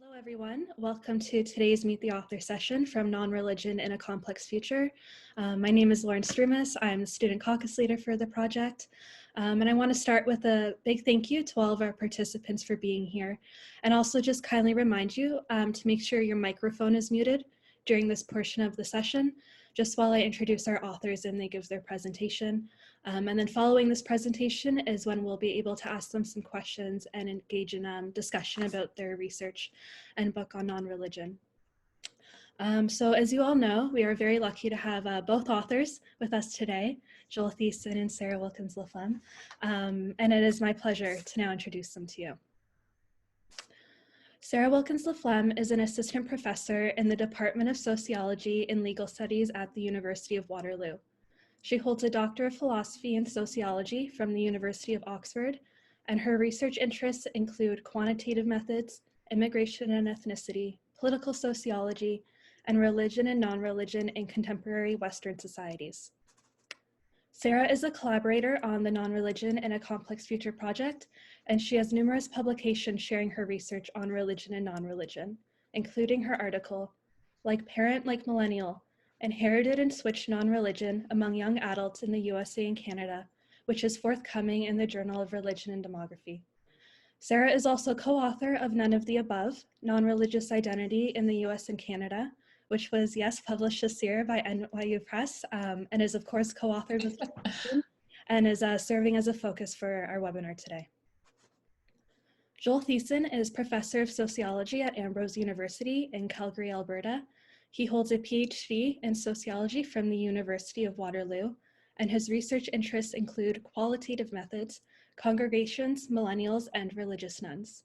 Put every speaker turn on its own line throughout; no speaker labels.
Hello, everyone. Welcome to today's Meet the Author session from Non-Religion in a Complex Future. My name is Lauren Strumis. I'm the student caucus leader for the project. And I want to start with a big thank you to all of our participants for being here. And also just kindly remind you to make sure your microphone is muted during this portion of the session, just while I introduce our authors and they give their presentation. And then following this presentation is when we'll be able to ask them some questions and engage in discussion about their research and book on non-religion. So as you all know, we are very lucky to have both authors with us today, Joel Thiessen and Sarah Wilkins-Laflamme. And it is my pleasure to now introduce them to you. Sarah Wilkins-Laflamme is an assistant professor in the Department of Sociology and Legal Studies at the University of Waterloo. She holds a Doctor of Philosophy in Sociology from the University of Oxford, and her research interests include quantitative methods, immigration and ethnicity, political sociology, and religion and non-religion in contemporary Western societies. Sarah is a collaborator on the Non-Religion in a Complex Future project, and she has numerous publications sharing her research on religion and non-religion, including her article, Like Parent, Like Millennial, Inherited and Switched Non-Religion Among Young Adults in the USA and Canada, which is forthcoming in the Journal of Religion and Demography. Sarah is also co-author of None of the Above, Non-Religious Identity in the US and Canada, which was, yes, published this year by NYU Press, and is of course co-authored with Thiessen, and is serving as a focus for our webinar today. Joel Thiessen is professor of sociology at Ambrose University in Calgary, Alberta. He holds a Ph.D. in sociology from the University of Waterloo, and his research interests include qualitative methods, congregations, millennials, and religious nuns.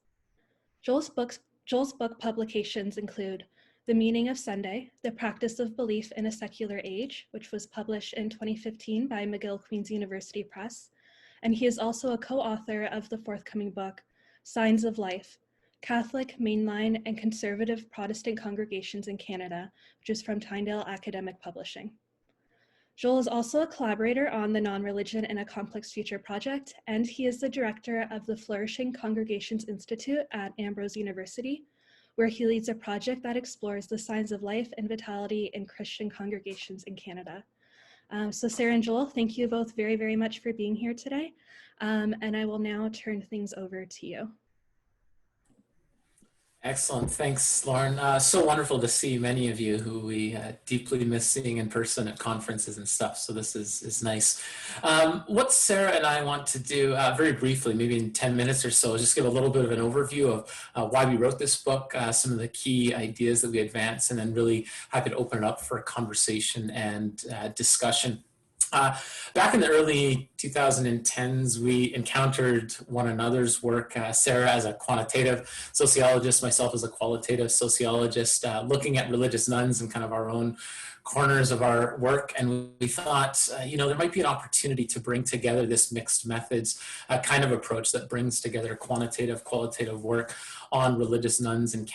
Joel's book publications include The Meaning of Sunday, The Practice of Belief in a Secular Age, which was published in 2015 by McGill Queen's University Press, and he is also a co-author of the forthcoming book, Signs of Life, Catholic, Mainline, and Conservative Protestant Congregations in Canada, which is from Tyndale Academic Publishing. Joel is also a collaborator on the Non-Religion in a Complex Future project, and he is the director of the Flourishing Congregations Institute at Ambrose University, where he leads a project that explores the signs of life and vitality in Christian congregations in Canada. So Sarah and Joel, thank you both very, very much for being here today. And I will now turn things over to you.
Excellent. Thanks, Lauren. So wonderful to see many of you who we deeply miss seeing in person at conferences and stuff. So this is nice. What Sarah and I want to do very briefly, maybe in 10 minutes or so, is just give a little bit of an overview of why we wrote this book, some of the key ideas that we advance, and then really happy to open it up for a conversation and discussion. Back in the early 2010s, we encountered one another's work, Sarah as a quantitative sociologist, myself as a qualitative sociologist, looking at religious nuns and kind of our own corners of our work. And we thought, there might be an opportunity to bring together this mixed methods kind of approach that brings together quantitative, qualitative work on religious nuns and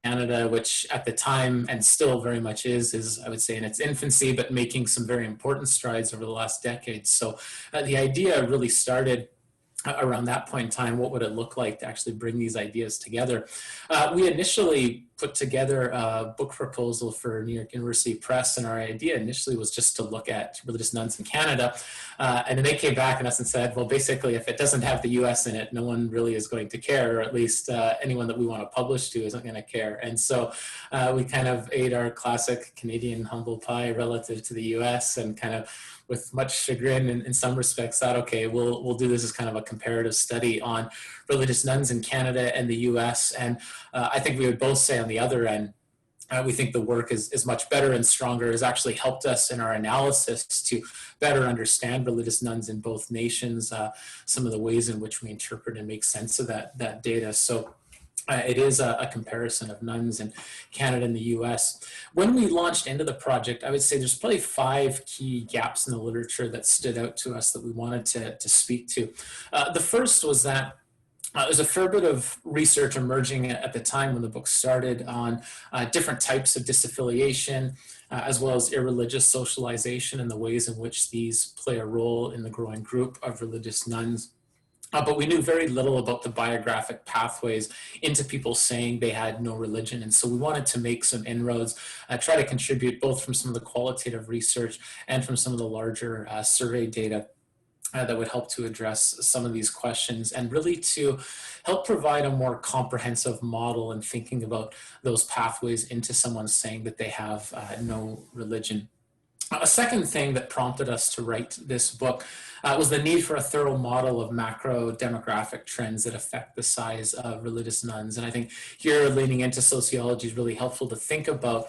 Canada, which at the time and still very much is I would say in its infancy, but making some very important strides over the last decade. So the idea really started around that point in time. What would it look like to actually bring these ideas together? We initially put together a book proposal for New York University Press, and our idea initially was just to look at religious nuns in Canada. And then they came back on us and said, well, basically, if it doesn't have the US in it, no one really is going to care, or at least anyone that we want to publish to isn't going to care. And so we kind of ate our classic Canadian humble pie relative to the US, and kind of with much chagrin in some respects thought, okay, we'll do this as kind of a comparative study on religious nuns in Canada and the US. And I think we would both say on the other end, we think the work is much better and stronger, has actually helped us in our analysis to better understand religious nuns in both nations, some of the ways in which we interpret and make sense of that data. So it is a comparison of nuns in Canada and the US. When we launched into the project, I would say there's probably 5 key gaps in the literature that stood out to us that we wanted to speak to. The first was that there's a fair bit of research emerging at the time when the book started on different types of disaffiliation, as well as irreligious socialization and the ways in which these play a role in the growing group of religious nuns. But we knew very little about the biographic pathways into people saying they had no religion. And so we wanted to make some inroads, try to contribute both from some of the qualitative research and from some of the larger survey data that would help to address some of these questions, and really to help provide a more comprehensive model in thinking about those pathways into someone saying that they have no religion. A second thing that prompted us to write this book was the need for a thorough model of macro demographic trends that affect the size of religious nuns. And I think here, leaning into sociology is really helpful to think about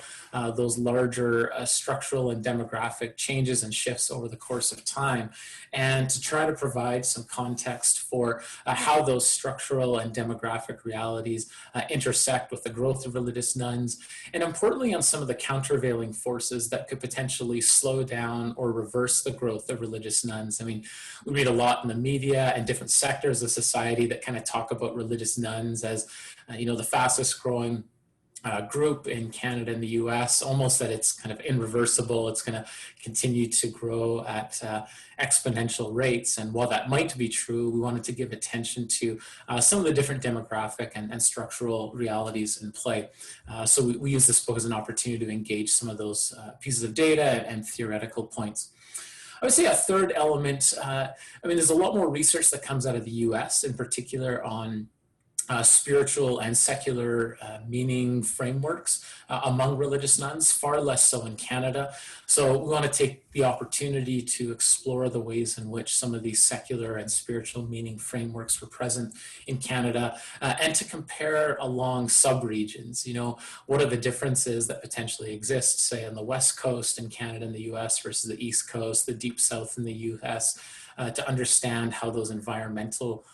those larger structural and demographic changes and shifts over the course of time, and to try to provide some context for how those structural and demographic realities intersect with the growth of religious nuns, and importantly on some of the countervailing forces that could potentially slow down or reverse the growth of religious nuns. I mean, we read a lot in the media and different sectors of society that kind of talk about religious nuns as, the fastest growing group in Canada and the US, almost that it's kind of irreversible. It's going to continue to grow at exponential rates. And while that might be true, we wanted to give attention to some of the different demographic and structural realities in play. So we use this book as an opportunity to engage some of those pieces of data and theoretical points. I would say a third element, there's a lot more research that comes out of the US in particular on spiritual and secular meaning frameworks among religious nuns, far less so in Canada. So we want to take the opportunity to explore the ways in which some of these secular and spiritual meaning frameworks were present in Canada, and to compare along sub-regions. What are the differences that potentially exist, say, on the West Coast in Canada and the US versus the East Coast, the Deep South in the US, to understand how those environmental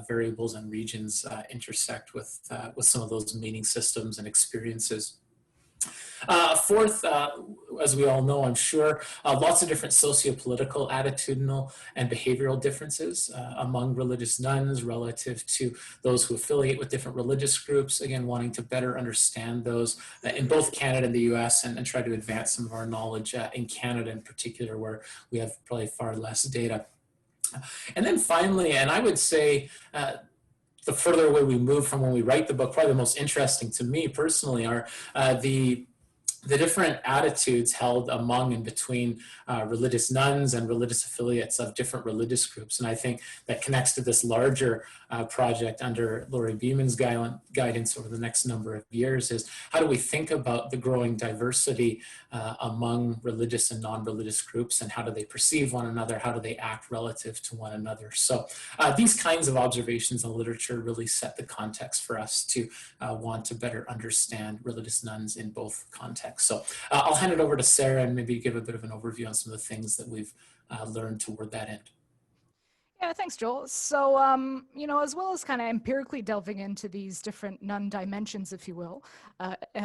variables and regions intersect with some of those meaning systems and experiences. Fourth, as we all know, I'm sure, lots of different socio-political, attitudinal, and behavioral differences among religious nuns relative to those who affiliate with different religious groups. Again, wanting to better understand those in both Canada and the US, and try to advance some of our knowledge in Canada in particular, where we have probably far less data. And then finally, and I would say the further away we move from when we write the book, probably the most interesting to me personally are the different attitudes held among and between religious nuns and religious affiliates of different religious groups. And I think that connects to this larger project under Laurie Beeman's guidance over the next number of years, is how do we think about the growing diversity among religious and non-religious groups, and how do they perceive one another, how do they act relative to one another. So these kinds of observations in literature really set the context for us to want to better understand religious nuns in both contexts. So I'll hand it over to Sarah and maybe give a bit of an overview on some of the things that we've learned toward that end.
Yeah, thanks, Joel. So, as well as kind of empirically delving into these different nun dimensions, if you will,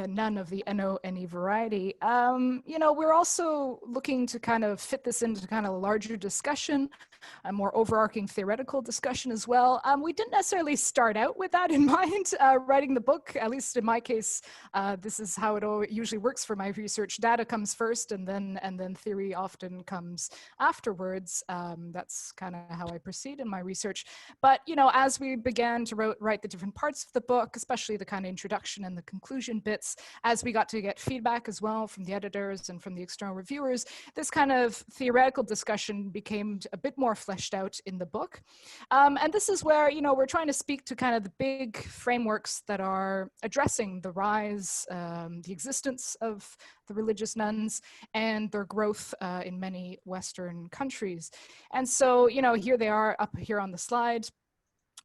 none of the N-O-N-E variety, we're also looking to kind of fit this into kind of a larger discussion, a more overarching theoretical discussion as well. We didn't necessarily start out with that in mind, writing the book. At least in my case, this is how it usually works for my research. Data comes first, and then theory often comes afterwards. That's kind of how I proceed in my research. But, as we began to write the different parts of the book, especially the kind of introduction and the conclusion bits, as we got to get feedback as well from the editors and from the external reviewers, this kind of theoretical discussion became a bit more fleshed out in the book. And this is where, we're trying to speak to kind of the big frameworks that are addressing the rise, the existence of the religious nuns and their growth in many Western countries. And so, here they are up here on the slide.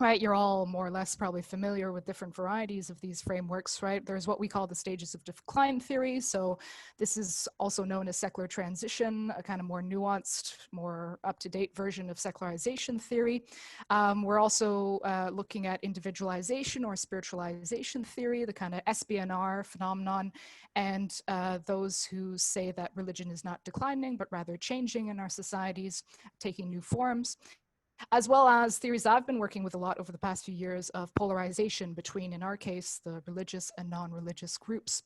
Right, you're all more or less probably familiar with different varieties of these frameworks, right? There's what we call the stages of decline theory. So this is also known as secular transition, a kind of more nuanced, more up-to-date version of secularization theory. We're also looking at individualization or spiritualization theory, the kind of SBNR phenomenon, and those who say that religion is not declining, but rather changing in our societies, taking new forms. as well as theories I've been working with a lot over the past few years of polarization between, in our case, the religious and non-religious groups.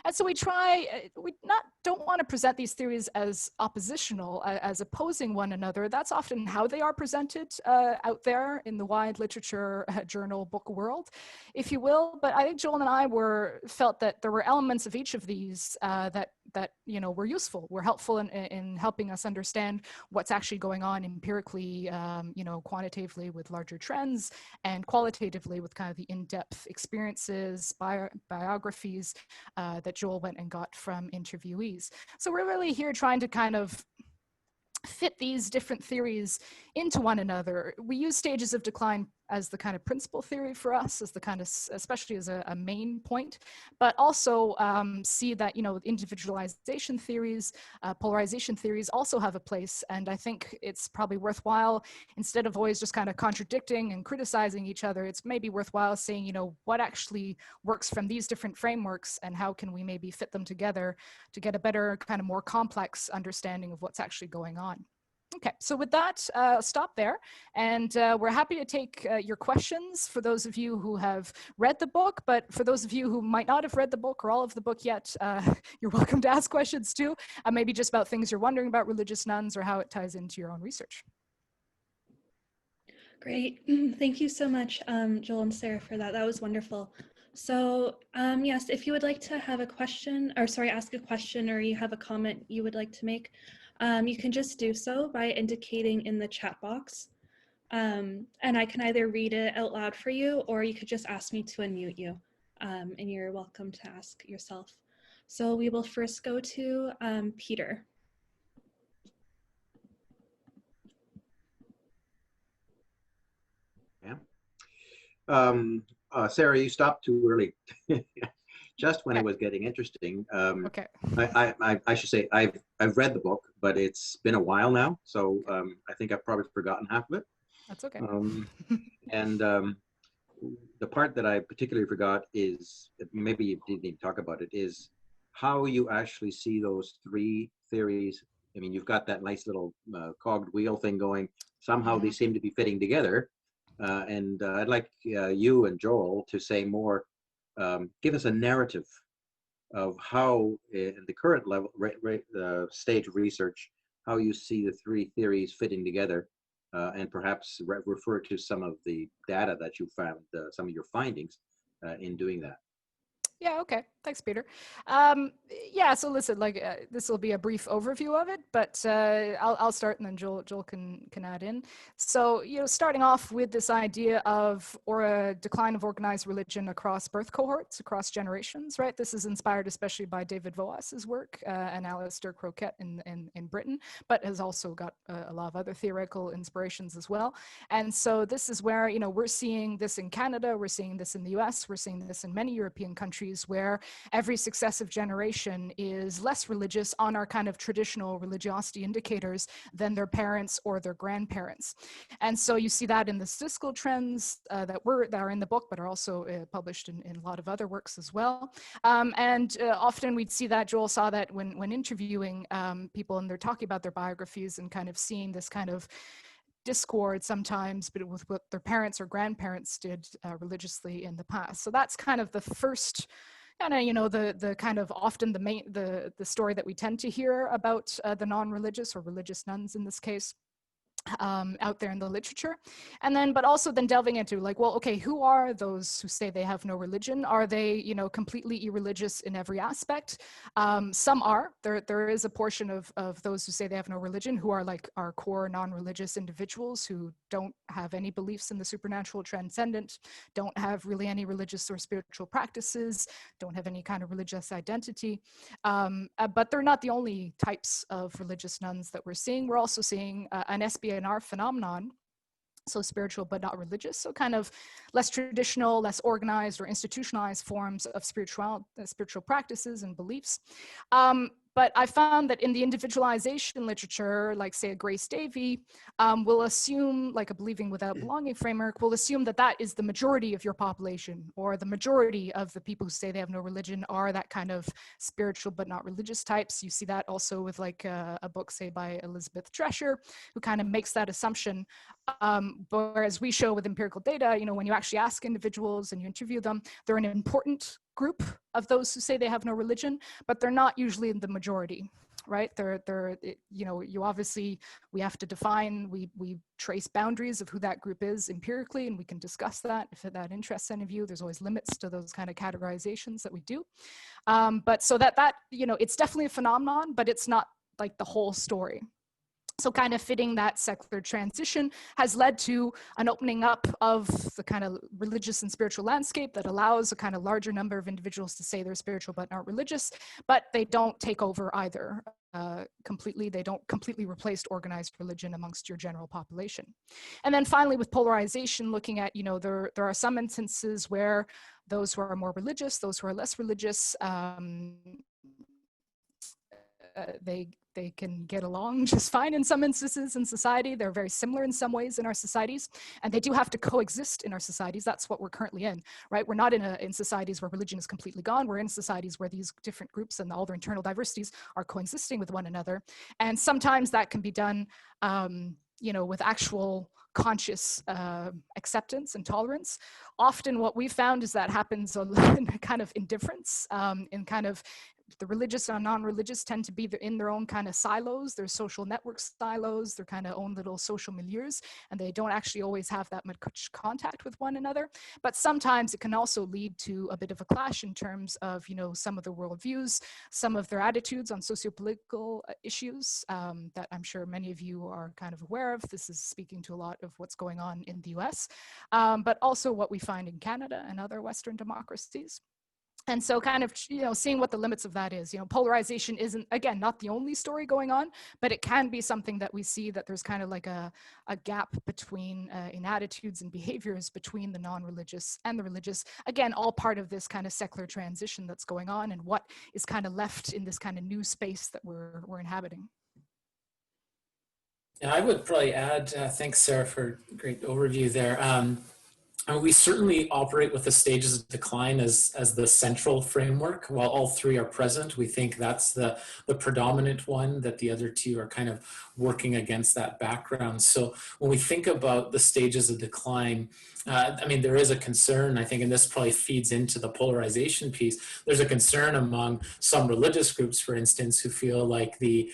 And so we don't want to present these theories as oppositional, as opposing one another. That's often how they are presented out there in the wide literature, journal, book world, if you will. But I think Joel and I felt that there were elements of each of these that were useful, were helpful in helping us understand what's actually going on empirically, quantitatively with larger trends, and qualitatively with kind of the in-depth experiences, biographies that Joel went and got from interviewees. So we're really here trying to kind of fit these different theories into one another. We use stages of decline as the kind of principal theory for us, as the kind of, especially as a main point, but also see that, individualization theories, polarization theories also have a place. And I think it's probably worthwhile, instead of always just kind of contradicting and criticizing each other, it's maybe worthwhile saying, what actually works from these different frameworks and how can we maybe fit them together to get a better, kind of more complex understanding of what's actually going on. Okay, so with that, stop there. And we're happy to take your questions for those of you who have read the book, but for those of you who might not have read the book or all of the book yet, you're welcome to ask questions too, maybe just about things you're wondering about religious nuns or how it ties into your own research.
Great. Thank you so much, Joel and Sarah, for that. That was wonderful. So yes, if you would like to have a question, or sorry, ask a question, or you have a comment you would like to make, you can just do so by indicating in the chat box. And I can either read it out loud for you, or you could just ask me to unmute you, and you're welcome to ask yourself. So we will first go to Peter.
Yeah. Sarah, you stopped too early. Just when it was getting interesting.
Okay.
I should say I've read the book, but it's been a while now, so I think I've probably forgotten half of it.
That's okay.
And the part that I particularly forgot is, maybe you didn't even talk about it, is how you actually see those three theories. I mean, you've got that nice little cogged wheel thing going. Somehow they seem to be fitting together. And I'd like you and Joel to say more, give us a narrative of how, in the current level, stage of research, how you see the three theories fitting together, and perhaps refer to some of the data that you found, some of your findings in doing that.
Yeah, okay. Thanks, Peter. Yeah, so listen, this will be a brief overview of it, but I'll start and then Joel can add in. So, starting off with this idea of a decline of organized religion across birth cohorts, across generations, right? This is inspired especially by David Voas's work and Alistair Croquette in Britain, but has also got a lot of other theoretical inspirations as well. And so this is where, we're seeing this in Canada, we're seeing this in the US, we're seeing this in many European countries, where every successive generation is less religious on our kind of traditional religiosity indicators than their parents or their grandparents. And so you see that in the statistical trends that are in the book, but are also published in a lot of other works as well. Often we'd see that, Joel saw that when interviewing people, and they're talking about their biographies and kind of seeing this kind of discord sometimes, but with what their parents or grandparents did religiously in the past. So that's kind of the first kind of, the kind of often the story that we tend to hear about the non-religious or religious nuns in this case. Out there in the literature. And then, but also then delving into okay, who are those who say they have no religion? Are they, completely irreligious in every aspect? Some are. There is a portion of those who say they have no religion who are our core non-religious individuals who don't have any beliefs in the supernatural transcendent, don't have really any religious or spiritual practices, don't have any kind of religious identity. But they're not the only types of religious nuns that we're seeing. We're also seeing an SBNR phenomenon, so spiritual but not religious, so kind of less traditional, less organized or institutionalized forms of spiritual practices and beliefs. But I found that in the individualization literature, like say a Grace Davy, will assume, like a believing without belonging framework, will assume that that is the majority of your population, or the majority of the people who say they have no religion are that kind of spiritual but not religious types. You see that also with a book, say by Elizabeth Drescher, who kind of makes that assumption. Whereas we show with empirical data, you know, when you actually ask individuals and you interview them, they're an important group of those who say they have no religion, but they're not usually in the majority, right? You know, you obviously, we have to define, we trace boundaries of who that group is empirically, and we can discuss that if that interests any of you. There's always limits to those kind of categorizations that we do. But so that, you know, it's definitely a phenomenon, but it's not like the whole story. So kind of fitting that secular transition has led to an opening up of the kind of religious and spiritual landscape that allows a kind of larger number of individuals to say they're spiritual but not religious, but they don't take over either completely. They don't completely replace organized religion amongst your general population. And then finally, with polarization, looking at, you know, there are some instances where those who are more religious, those who are less religious, they can get along just fine in some instances in society. They're very similar in some ways in our societies, and they do have to coexist in our societies. That's what we're currently in, right? We're not in societies where religion is completely gone. We're in societies where these different groups and all their internal diversities are coexisting with one another. And sometimes that can be done, you know, with actual conscious acceptance and tolerance. Often what we found is that happens in kind of indifference, in kind of the religious and non-religious tend to be in their own kind of silos, their social network silos, their kind of own little social milieus, and they don't actually always have that much contact with one another. But sometimes it can also lead to a bit of a clash in terms of, you know, some of the worldviews, some of their attitudes on socio-political issues that I'm sure many of you are kind of aware of. This is speaking to a lot of what's going on in the US, but also what we find in Canada and other Western democracies. And so kind of, you know, seeing what the limits of that is, you know, polarization isn't, again, not the only story going on, but it can be something that we see that there's kind of like a gap between in attitudes and behaviors between the non-religious and the religious. Again, all part of this kind of secular transition that's going on and what is kind of left in this kind of new space that we're inhabiting.
And I would probably add, thanks Sarah for a great overview there. We certainly operate with the stages of decline as the central framework. While all three are present, we think that's the predominant one, that the other two are kind of working against that background. So when we think about the stages of decline, I mean, there is a concern, I think, and this probably feeds into the polarization piece. There's a concern among some religious groups, for instance, who feel like the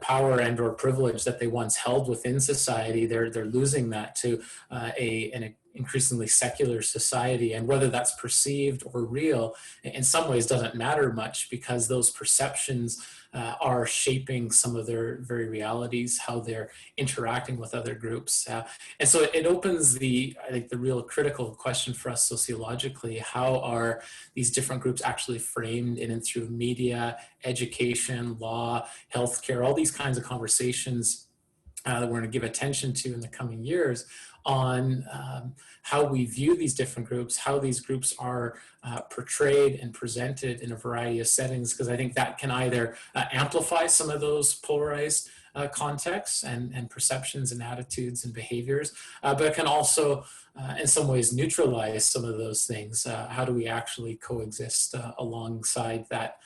power and or privilege that they once held within society, they're losing that to an increasingly secular society, and whether that's perceived or real in some ways doesn't matter much, because those perceptions are shaping some of their very realities, how they're interacting with other groups. And so it opens I think the real critical question for us sociologically: how are these different groups actually framed in and through media, education, law, healthcare, all these kinds of conversations that we're going to give attention to in the coming years on how we view these different groups, how these groups are portrayed and presented in a variety of settings, because I think that can either amplify some of those polarized contexts and perceptions and attitudes and behaviors, but it can also in some ways neutralize some of those things. How do we actually coexist alongside that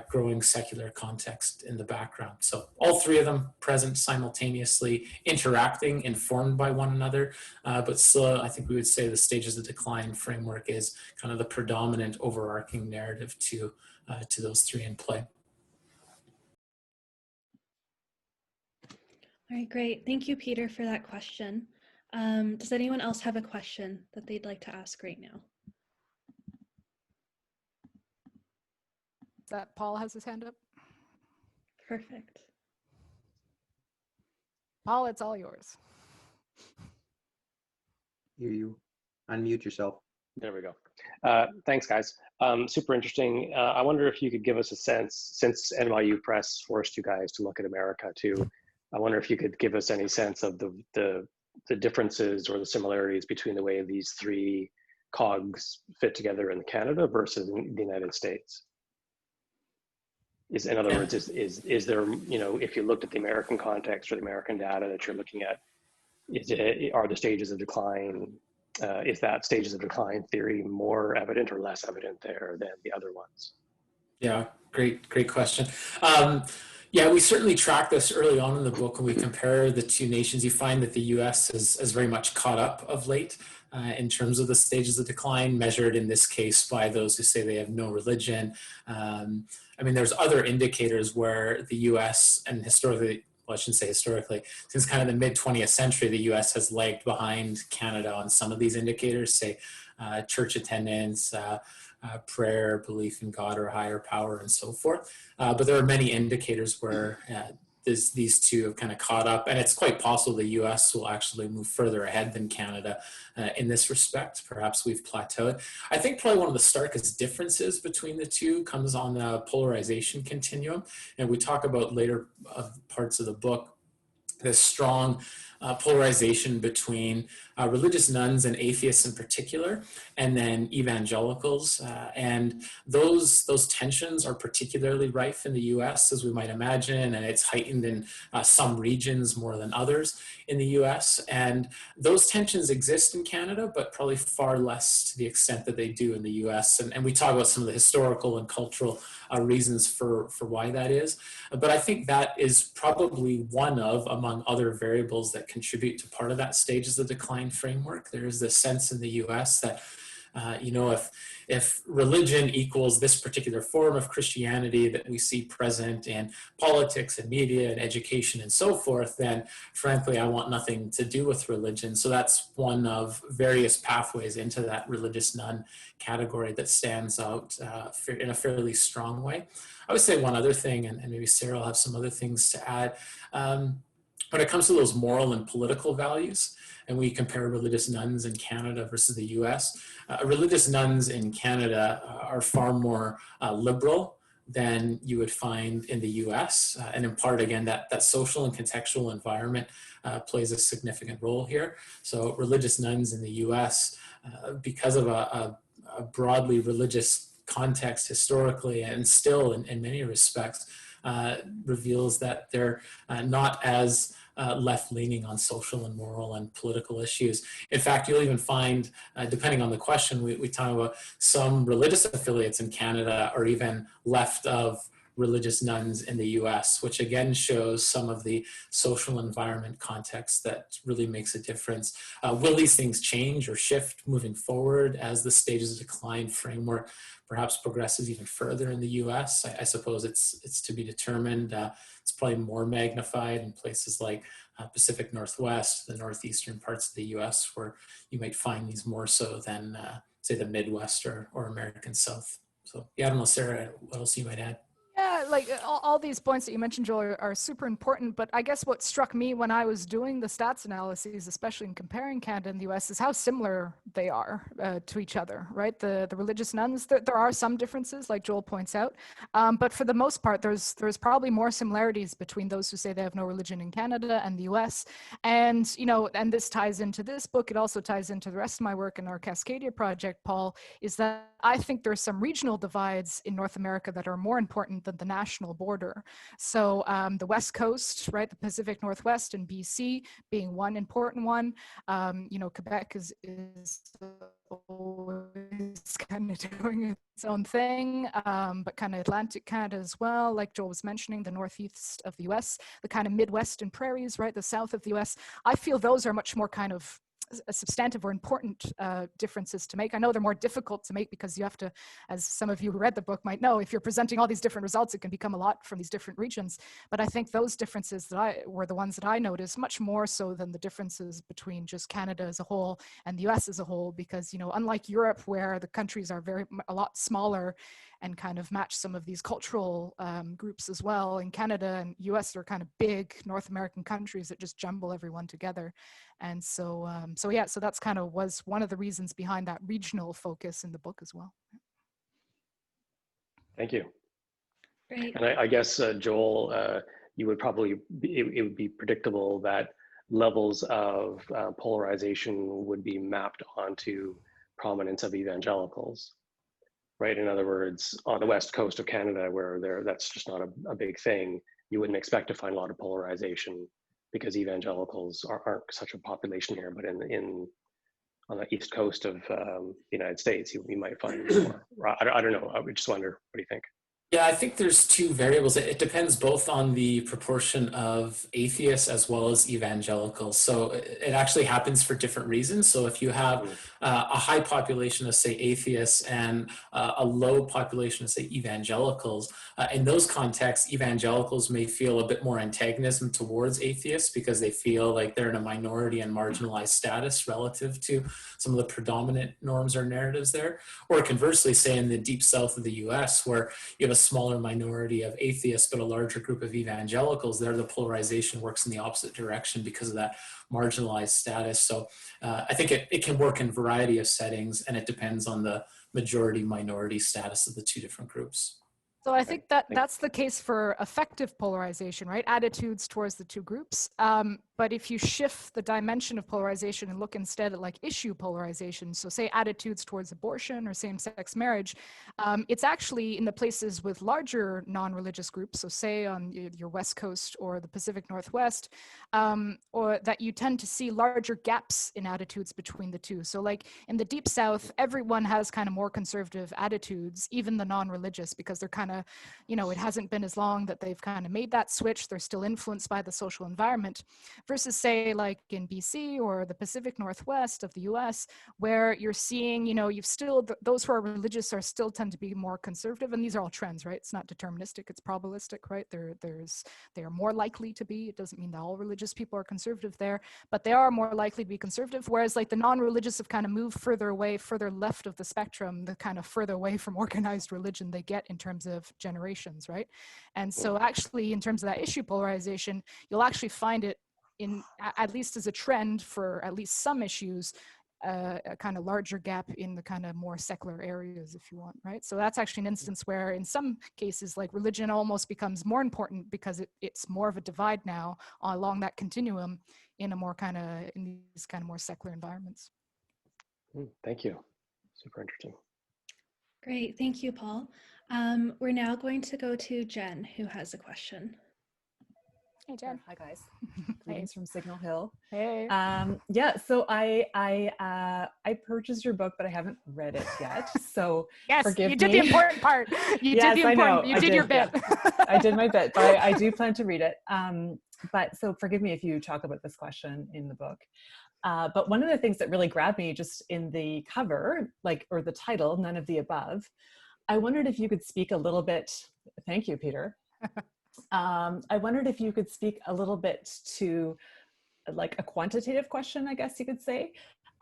growing secular context in the background? So all three of them present simultaneously, interacting, informed by one another, but still I think we would say the stages of decline framework is kind of the predominant overarching narrative to those three in play.
All right, great. Thank you, Peter, for that question. Does anyone else have a question that they'd like to ask right now?
That Paul has his hand up.
Perfect.
Paul, it's all yours.
Hear you. Unmute yourself.
There we go. Thanks, guys. Super interesting. I wonder if you could give us a sense, since NYU Press forced you guys to look at America too, I wonder if you could give us any sense of the differences or the similarities between the way these three cogs fit together in Canada versus in the United States. In other words, is there, you know, if you looked at the American context or the American data that you're looking at, are the stages of decline, is that stages of decline theory more evident or less evident there than the other ones?
Yeah, great question. Yeah, we certainly track this early on in the book. When we compare the two nations, you find that the US is very much caught up of late in terms of the stages of decline, measured in this case by those who say they have no religion. I mean, there's other indicators where the US, and historically, well, I shouldn't say historically, since kind of the mid 20th century, the US has lagged behind Canada on some of these indicators, say church attendance, prayer, belief in God or a higher power, and so forth. But there are many indicators where these two have kind of caught up, and it's quite possible the US will actually move further ahead than Canada in this respect. Perhaps we've plateaued. I think probably one of the starkest differences between the two comes on the polarization continuum, and we talk about later parts of the book, this strong polarization between religious nuns and atheists in particular, and then evangelicals. And those tensions are particularly rife in the US, as we might imagine, and it's heightened in some regions more than others in the US. And those tensions exist in Canada, but probably far less to the extent that they do in the US. And we talk about some of the historical and cultural reasons for why that is. But I think that is probably one of, among other variables that contribute to part of that stages of decline framework. There is this sense in the US that, if religion equals this particular form of Christianity that we see present in politics and media and education and so forth, then frankly, I want nothing to do with religion. So that's one of various pathways into that religious nun category that stands out in a fairly strong way. I would say one other thing, and maybe Sarah will have some other things to add. When it comes to those moral and political values, and we compare religious nuns in Canada versus the US, religious nuns in Canada are far more liberal than you would find in the US. And in part, again, that social and contextual environment plays a significant role here. So religious nuns in the US, because of a broadly religious context historically, and still in many respects, reveals that they're not as left-leaning on social and moral and political issues. In fact, you'll even find, depending on the question, we talk about some religious affiliates in Canada are even left of religious nuns in the US, which again shows some of the social environment context that really makes a difference. Will these things change or shift moving forward as the stages of decline framework perhaps progresses even further in the US? I suppose it's to be determined. It's probably more magnified in places like Pacific Northwest, the northeastern parts of the US, where you might find these more so than say the Midwest or American South. So yeah, I don't know, Sarah, what else you might add?
Yeah, like all these points that you mentioned, Joel, are super important. But I guess what struck me when I was doing the stats analyses, especially in comparing Canada and the US, is how similar they are to each other, right? The religious nuns, there are some differences, like Joel points out. But for the most part, there's probably more similarities between those who say they have no religion in Canada and the US. And, and this ties into this book. It also ties into the rest of my work in our Cascadia project, Paul, is that I think there's some regional divides in North America that are more important than the national border. So the West Coast, right, the Pacific Northwest and BC being one important one. Quebec is always kind of doing its own thing, but kind of Atlantic Canada as well, like Joel was mentioning, the northeast of the US, the kind of Midwest and prairies, right, the south of the US. I feel those are much more kind of substantive or important differences to make. I know they're more difficult to make because you have to, as some of you who read the book might know, if you're presenting all these different results, it can become a lot from these different regions. But I think those differences were the ones that I noticed much more so than the differences between just Canada as a whole and the US as a whole, because, unlike Europe, where the countries are a lot smaller and kind of match some of these cultural groups as well, in Canada and US are kind of big North American countries that just jumble everyone together. And so that's kind of was one of the reasons behind that regional focus in the book as well.
Thank you.
Great.
And I guess, Joel, you would probably, it would be predictable that levels of polarization would be mapped onto prominence of evangelicals, right? In other words, on the West Coast of Canada, where that's just not a big thing, you wouldn't expect to find a lot of polarization because evangelicals aren't such a population here, but on the East Coast of the United States, you might find more. I don't know, I would just wonder, what do you think?
Yeah, I think there's two variables. It depends both on the proportion of atheists as well as evangelicals. So it actually happens for different reasons. So if you have a high population of, say, atheists and a low population of, say, evangelicals, in those contexts, evangelicals may feel a bit more antagonism towards atheists because they feel like they're in a minority and marginalized status relative to some of the predominant norms or narratives there. Or conversely, say in the deep south of the US, where you have a smaller minority of atheists, but a larger group of evangelicals, there the polarization works in the opposite direction because of that marginalized status. So I think it can work in a variety of settings, and it depends on the majority minority status of the two different groups.
So I think that that's the case for effective polarization, right? Attitudes towards the two groups. But if you shift the dimension of polarization and look instead at like issue polarization, so say attitudes towards abortion or same-sex marriage, it's actually in the places with larger non-religious groups, so say on your West Coast or the Pacific Northwest, or that you tend to see larger gaps in attitudes between the two. So like in the Deep South, everyone has kind of more conservative attitudes, even the non-religious, because they're kind of, you know, it hasn't been as long that they've kind of made that switch. They're still influenced by the social environment. Versus say like in BC or the Pacific Northwest of the US, where you're seeing, you know, you've still, those who are religious are still tend to be more conservative. And these are all trends, right? It's not deterministic, it's probabilistic, right? They are more likely to be. It doesn't mean that all religious people are conservative there, but they are more likely to be conservative. Whereas like the non-religious have kind of moved further away, further left of the spectrum, the kind of further away from organized religion they get in terms of generations, right? And so actually in terms of that issue polarization, you'll actually find it in, at least as a trend for at least some issues, a kind of larger gap in the kind of more secular areas, if you want, right? So that's actually an instance where in some cases, like religion almost becomes more important because it's more of a divide now along that continuum in a more kind of, in these kind of more secular environments.
Thank you. Super interesting.
Great, thank you, Paul. We're now going to go to Jen, who has a question.
Hey, Jen.
Hi, guys. Greetings from Signal Hill.
Hey.
Yeah, so I purchased your book, but I haven't read it yet. So
yes,
forgive me.
You did the important part. You did the important.
I know.
You did your bit.
Yeah. I did my bit, but I do plan to read it. But so forgive me if you talk about this question in the book. But one of the things that really grabbed me just in the cover, like, or the title, None of the Above, I wondered if you could speak a little bit. Thank you, Peter. I wondered if you could speak a little bit to like a quantitative question, I guess you could say,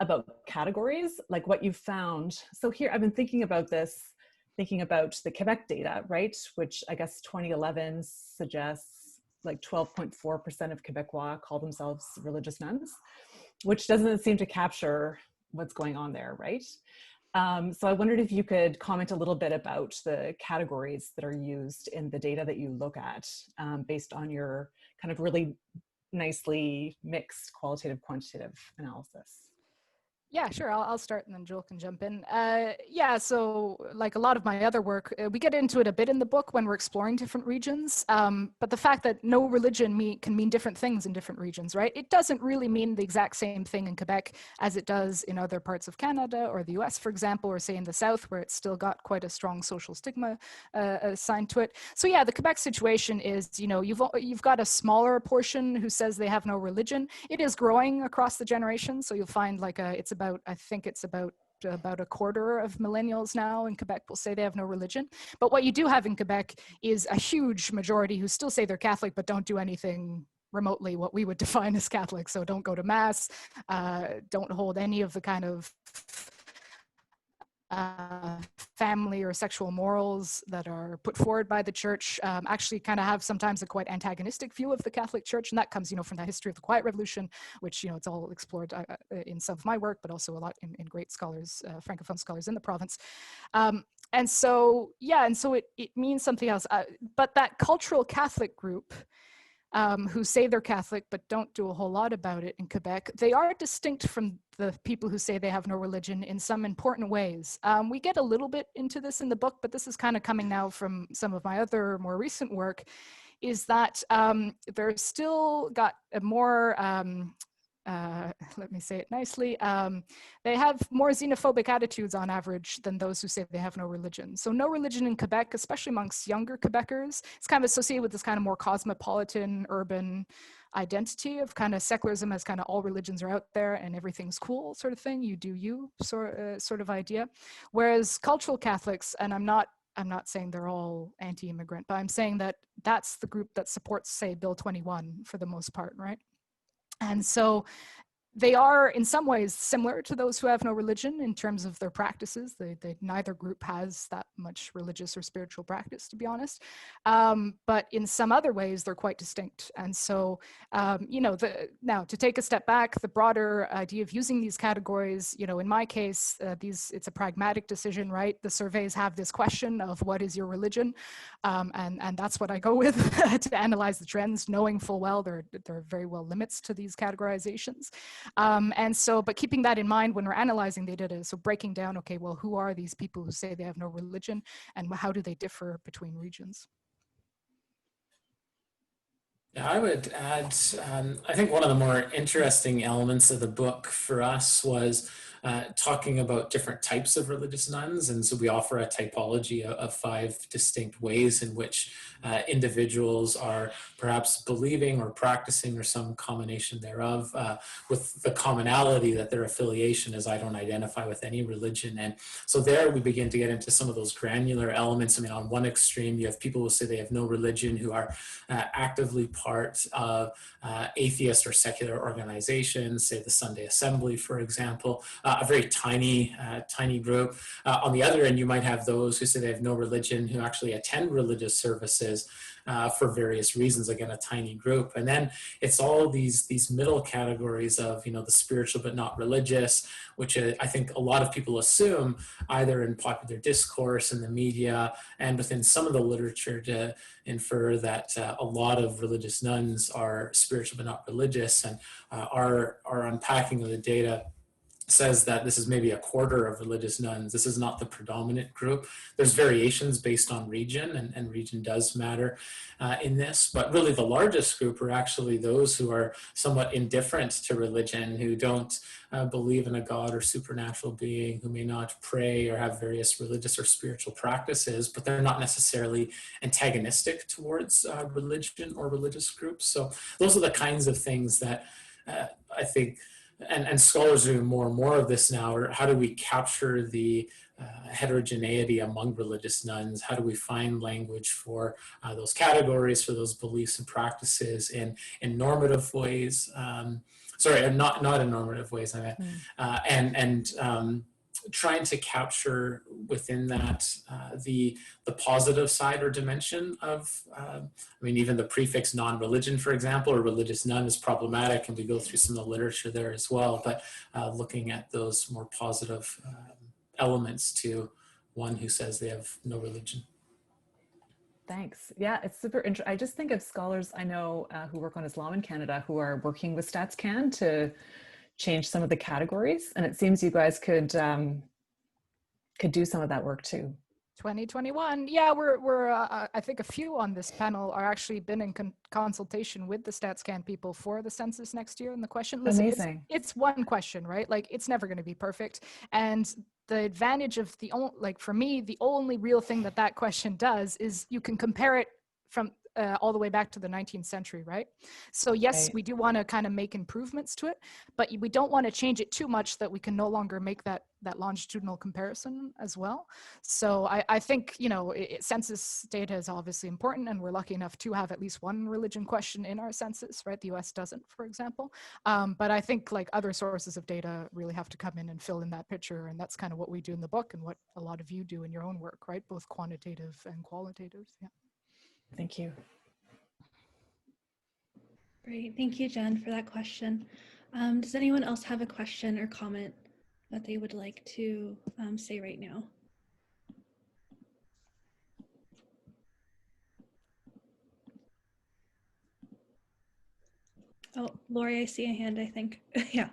about categories, like what you found. So here, I've been thinking about this, thinking about the Quebec data, right? Which I guess 2011 suggests like 12.4% of Quebecois call themselves religious nuns, which doesn't seem to capture what's going on there, right? So I wondered if you could comment a little bit about the categories that are used in the data that you look at based on your kind of really nicely mixed qualitative quantitative analysis.
Yeah, sure. I'll start and then Joel can jump in. Yeah, so like a lot of my other work, we get into it a bit in the book when we're exploring different regions. But the fact that no religion can mean different things in different regions, right? It doesn't really mean the exact same thing in Quebec as it does in other parts of Canada or the US, for example, or say in the South, where it's still got quite a strong social stigma assigned to it. So yeah, the Quebec situation is, you know, you've got a smaller portion who says they have no religion. It is growing across the generation. So you'll find like I think it's about a quarter of millennials now in Quebec will say they have no religion. But what you do have in Quebec is a huge majority who still say they're Catholic, but don't do anything remotely what we would define as Catholic. So don't go to mass, don't hold any of the kind of family or sexual morals that are put forward by the church, actually kind of have sometimes a quite antagonistic view of the Catholic Church. And that comes, you know, from the history of the Quiet Revolution, which, you know, it's all explored in some of my work, but also a lot in great scholars, Francophone scholars in the province. And so, yeah, and so it means something else. But that cultural Catholic group, who say they're Catholic but don't do a whole lot about it in Quebec, they are distinct from the people who say they have no religion in some important ways. We get a little bit into this in the book, but this is kind of coming now from some of my other more recent work, is that they're still got a more let me say it nicely, they have more xenophobic attitudes on average than those who say they have no religion. So no religion in Quebec, especially amongst younger Quebecers, it's kind of associated with this kind of more cosmopolitan, urban identity of kind of secularism as kind of all religions are out there and everything's cool sort of thing, you do you sort of idea. Whereas cultural Catholics, and I'm not saying they're all anti-immigrant, but I'm saying that that's the group that supports, say, Bill 21 for the most part, right? And so they are in some ways similar to those who have no religion in terms of their practices. Neither group has that much religious or spiritual practice, to be honest. But in some other ways, they're quite distinct. And so, now to take a step back, the broader idea of using these categories, in my case, it's a pragmatic decision, right? The surveys have this question of what is your religion? And that's what I go with to analyze the trends, knowing full well there are very well limits to these categorizations. But keeping that in mind when we're analyzing the data, so breaking down, okay, well, who are these people who say they have no religion and how do they differ between regions?
Yeah, I would add, I think one of the more interesting elements of the book for us was talking about different types of religious nuns. And so we offer a typology of 5 distinct ways in which individuals are perhaps believing or practicing or some combination thereof, with the commonality that their affiliation is, I don't identify with any religion. And so there we begin to get into some of those granular elements. I mean, on one extreme, you have people who say they have no religion, who are actively part of atheist or secular organizations, say the Sunday Assembly, for example, a very tiny group. On the other end, you might have those who say they have no religion, who actually attend religious services for various reasons, again, a tiny group. And then it's all these middle categories of, the spiritual but not religious, which I think a lot of people assume either in popular discourse, in the media, and within some of the literature to infer that a lot of religious nuns are spiritual but not religious. And our unpacking of the data says that this is maybe a quarter of religious nuns. This is not the predominant group. There's variations based on region, and region does matter in this, but really the largest group are actually those who are somewhat indifferent to religion, who don't believe in a God or supernatural being, who may not pray or have various religious or spiritual practices, but they're not necessarily antagonistic towards religion or religious groups. So those are the kinds of things that I think, and scholars are doing more and more of this now, or how do we capture the heterogeneity among religious nuns? How do we find language for those categories, for those beliefs and practices in normative ways? Not in normative ways, I meant, trying to capture within that the positive side or dimension of, even the prefix non-religion, for example, or religious nun is problematic, and we go through some of the literature there as well, but looking at those more positive elements to one who says they have no religion.
Thanks. Yeah, it's super interesting. I just think of scholars I know who work on Islam in Canada who are working with StatsCan to change some of the categories, and it seems you guys could do some of that work too.
2021, yeah, we're I think a few on this panel are actually been in consultation with the StatsCan people for the census next year. And the question, listen,
amazing.
It's one question, right? Like, it's never going to be perfect. And the advantage of for me, the only real thing that question does is you can compare it from all the way back to the 19th century, right? So yes, right. We do want to kind of make improvements to it, but we don't want to change it too much that we can no longer make that longitudinal comparison as well. So I think, census data is obviously important, and we're lucky enough to have at least one religion question in our census, right? The US doesn't, for example. But I think like other sources of data really have to come in and fill in that picture. And that's kind of what we do in the book and what a lot of you do in your own work, right? Both quantitative and qualitative. Yeah.
Thank you.
Great. Thank you, Jen, for that question. Does anyone else have a question or comment that they would like to say right now? Oh, Lori, I see a hand, I think. Yeah.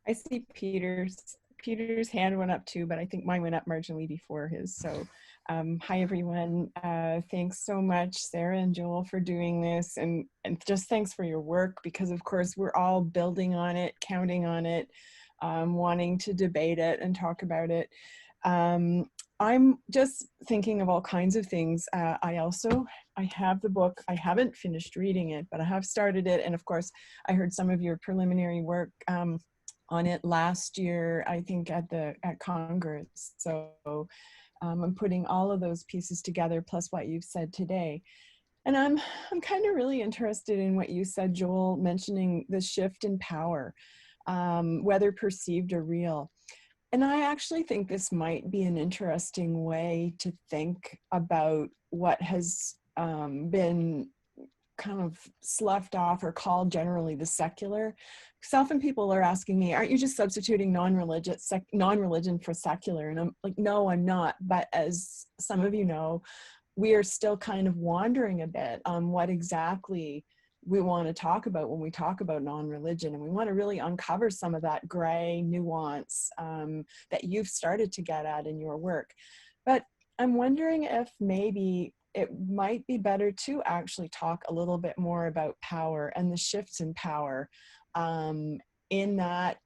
I see Peter's hand went up too, but I think mine went up marginally before his. So Hi, everyone. Thanks so much, Sarah and Joel, for doing this. And just thanks for your work, because of course we're all building on it, counting on it, wanting to debate it and talk about it. I'm just thinking of all kinds of things. I have the book. I haven't finished reading it, but I have started it. And of course, I heard some of your preliminary work on it last year, I think at Congress. So I'm putting all of those pieces together, plus what you've said today. And I'm kind of really interested in what you said, Joel, mentioning the shift in power, whether perceived or real. And I actually think this might be an interesting way to think about what has been kind of sloughed off or called generally the secular. Because often people are asking me, aren't you just substituting non-religion for secular? And I'm like, no, I'm not. But as some of you know, we are still kind of wandering a bit on what exactly we want to talk about when we talk about non-religion. And we want to really uncover some of that gray nuance that you've started to get at in your work. But I'm wondering if maybe it might be better to actually talk a little bit more about power and the shifts in power in that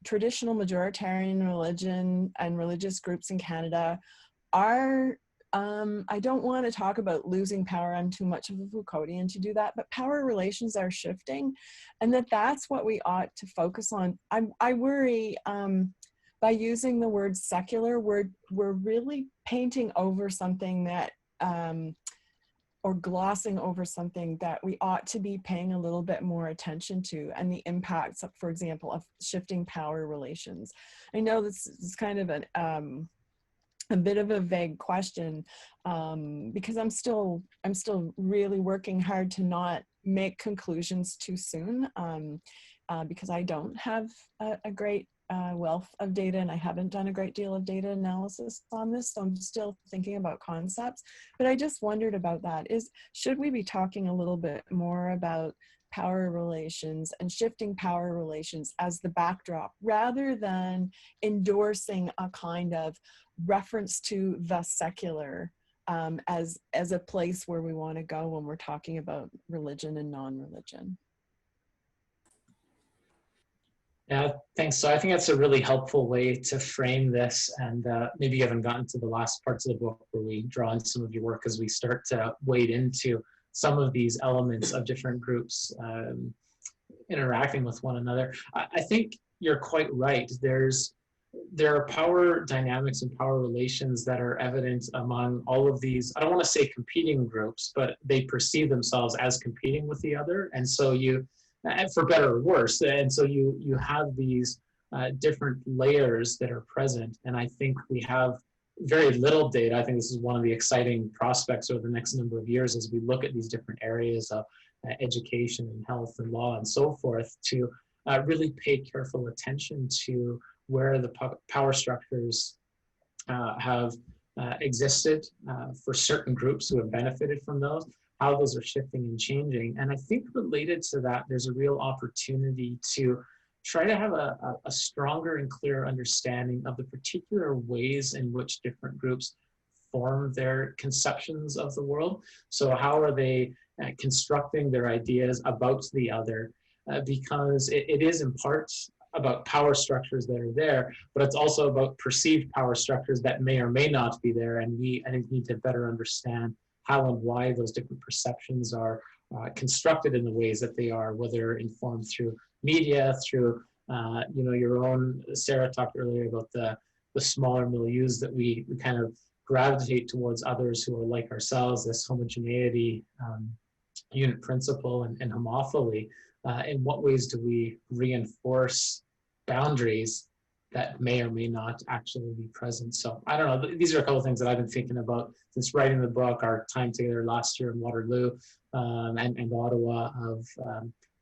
traditional majoritarian religion and religious groups in Canada are, I don't want to talk about losing power. I'm too much of a Foucauldian to do that, but power relations are shifting, and that's what we ought to focus on. I worry by using the word secular, we're really painting over something that or glossing over something that we ought to be paying a little bit more attention to, and the impacts, for example, of shifting power relations. I know this is kind of a bit of a vague question because I'm still really working hard to not make conclusions too soon because I don't have a great wealth of data, and I haven't done a great deal of data analysis on this, so I'm still thinking about concepts. But I just wondered about that. Should we be talking a little bit more about power relations and shifting power relations as the backdrop, rather than endorsing a kind of reference to the secular as a place where we want to go when we're talking about religion and non-religion?
Yeah, thanks. So I think that's a really helpful way to frame this. And maybe you haven't gotten to the last parts of the book where we draw on some of your work as we start to wade into some of these elements of different groups interacting with one another. I think you're quite right. There are power dynamics and power relations that are evident among all of these, I don't want to say competing groups, but they perceive themselves as competing with the other. And so for better or worse, and so you have these different layers that are present. And I think we have very little data. I think this is one of the exciting prospects over the next number of years as we look at these different areas of education and health and law and so forth, to really pay careful attention to where the power structures have existed for certain groups who have benefited from those, how those are shifting and changing. And I think related to that, there's a real opportunity to try to have a stronger and clearer understanding of the particular ways in which different groups form their conceptions of the world. So how are they constructing their ideas about the other? Because it is in part about power structures that are there, but it's also about perceived power structures that may or may not be there. And I think, need to better understand how and why those different perceptions are constructed in the ways that they are, whether informed through media, through your own, Sarah talked earlier about the smaller milieus that we kind of gravitate towards others who are like ourselves, this homogeneity unit principle and homophily. In what ways do we reinforce boundaries that may or may not actually be present? So I don't know, these are a couple of things that I've been thinking about since writing the book, our time together last year in Waterloo and Ottawa, of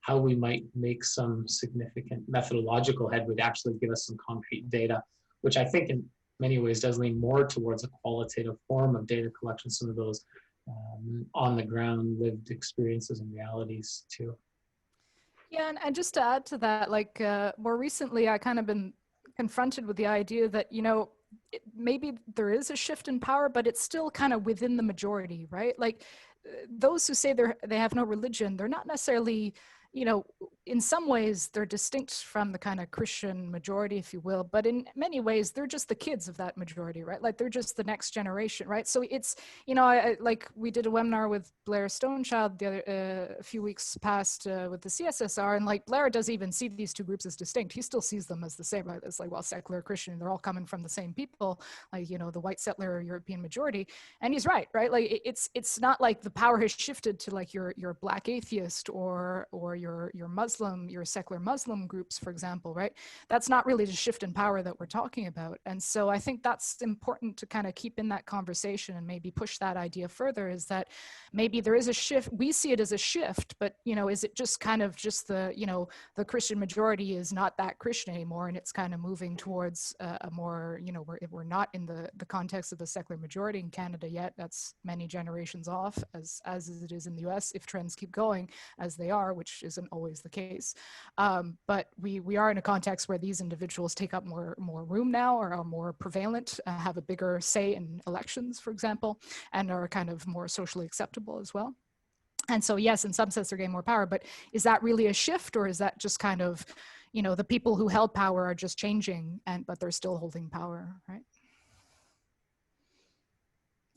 how we might make some significant methodological headway to actually give us some concrete data, which I think in many ways does lean more towards a qualitative form of data collection, some of those on the ground lived experiences and realities too.
Yeah, and just to add to that, like more recently, I kind of been confronted with the idea that, maybe there is a shift in power, but it's still kind of within the majority, right? Like those who say they have no religion, they're not necessarily, you know, in some ways they're distinct from the kind of Christian majority, if you will, but in many ways they're just the kids of that majority, right? Like they're just the next generation, right? So it's, you know, I like we did a webinar with Blair Stonechild the other a few weeks past with the CSSR, and like Blair doesn't even see these two groups as distinct. He still sees them as the same, right? It's like, well, secular Christian, they're all coming from the same people, like, you know, the white settler European majority. And he's right? Like it's not like the power has shifted to like your black atheist or your Muslim, your secular Muslim groups, for example, right? That's not really the shift in power that we're talking about. And so I think that's important to kind of keep in that conversation and maybe push that idea further, is that maybe there is a shift. We see it as a shift, but, you know, is it just kind of just the, you know, the Christian majority is not that Christian anymore, and it's kind of moving towards a more, you know, we're not in the context of a secular majority in Canada yet. That's many generations off, as it is in the US, if trends keep going as they are, which isn't always the case. But we are in a context where these individuals take up more room now, or are more prevalent, have a bigger say in elections, for example, and are kind of more socially acceptable as well. And so, yes, in some sense, they're getting more power, but is that really a shift, or is that just kind of, you know, the people who held power are just changing, but they're still holding power, right?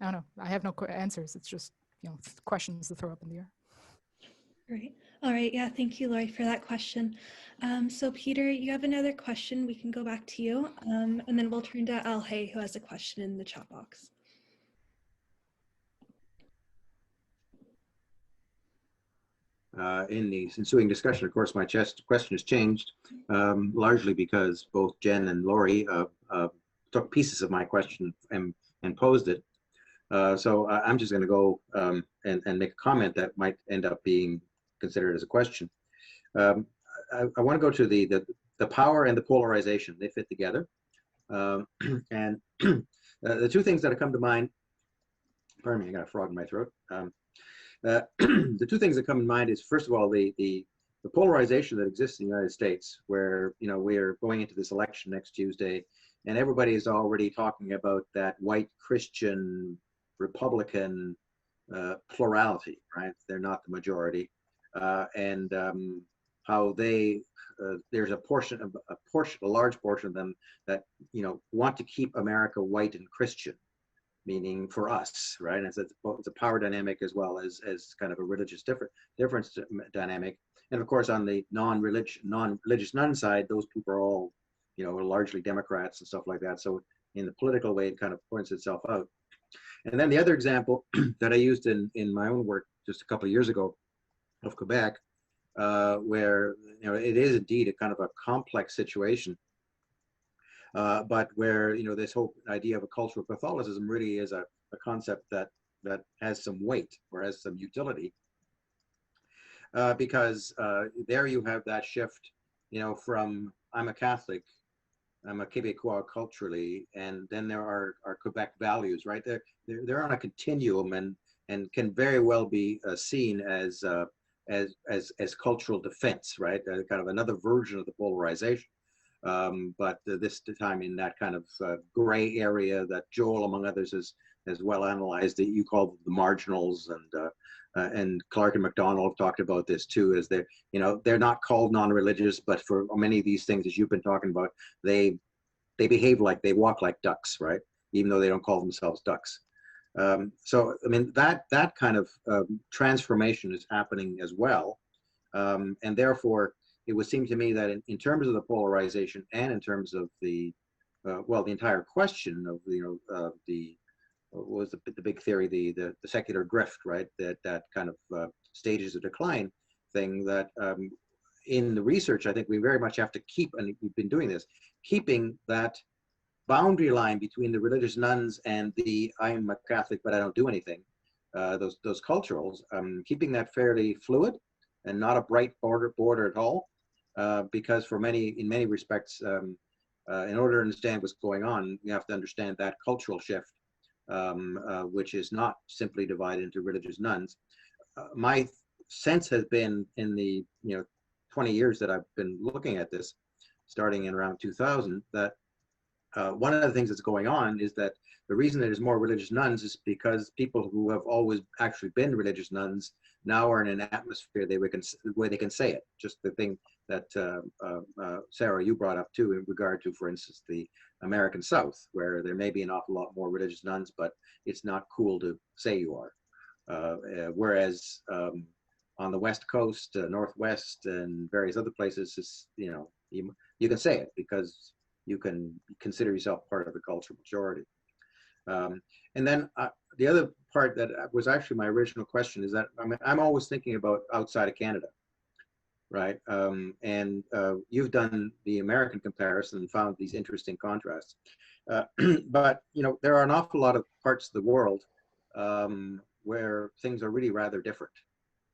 I don't know. I have no answers. It's just, you know, questions to throw up in the air.
Great. All right. Yeah. Thank you, Lori, for that question. So Peter, you have another question. We can go back to you. And then we'll turn to Al Hay, who has a question in the chat box.
In the ensuing discussion, of course, my question has changed, largely because both Jen and Lori took pieces of my question and posed it. So I'm just going to go and make a comment that might end up being considered as a question. I want to go to the power and the polarization. They fit together. And the two things that have come to mind, pardon me, I got a frog in my throat. The two things that come in mind is, first of all, the polarization that exists in the United States, where, you know, we're going into this election next Tuesday, and everybody is already talking about that white Christian Republican plurality, right? They're not the majority, and how they there's a large portion of them that, you know, want to keep America white and Christian, meaning for us, right? And it's a power dynamic as well as kind of a religious difference dynamic. And of course, on the non-religious none side, those people are all, you know, largely Democrats and stuff like that. So in the political way, it kind of points itself out. And then the other example that I used in my own work just a couple of years ago of Quebec, where, you know, it is indeed a kind of a complex situation, but where, you know, this whole idea of a cultural Catholicism really is a concept that has some weight or has some utility, because there you have that shift, you know, from I'm a Catholic, I'm a Québécois culturally, and then there are Quebec values, right? They're on a continuum and can very well be seen as cultural defense, right? Kind of another version of the polarization. But this time in that kind of gray area that Joel, among others, has well analyzed. That you call the marginals, and Clark and McDonald have talked about this too. As they're, you know, they're not called non-religious, but for many of these things, as you've been talking about, they behave like, they walk like ducks, right? Even though they don't call themselves ducks. So I mean, that kind of transformation is happening as well, and therefore, it would seem to me that in terms of the polarization and in terms of the entire question of, you know, what was the big theory, the secular grift, right? That kind of stages of decline thing, that in the research, I think we very much have to keep, and we've been doing this, keeping that boundary line between the religious nuns and the I'm a Catholic but I don't do anything, those culturals, keeping that fairly fluid and not a bright border at all, because in many respects, in order to understand what's going on, you have to understand that cultural shift, which is not simply divided into religious nuns. My sense has been in the 20 years that I've been looking at this, starting in around 2000, that one of the things that's going on is that the reason there's more religious nuns is because people who have always actually been religious nuns now are in an atmosphere where they can say it. Just the thing that Sarah, you brought up too, in regard to, for instance, the American South, where there may be an awful lot more religious nuns, but it's not cool to say you are. Whereas on the West Coast, Northwest, and various other places, it's, you know, you can say it because you can consider yourself part of the cultural majority. And then the other part that was actually my original question is that I'm always thinking about outside of Canada, right? And you've done the American comparison and found these interesting contrasts. But, you know, there are an awful lot of parts of the world where things are really rather different.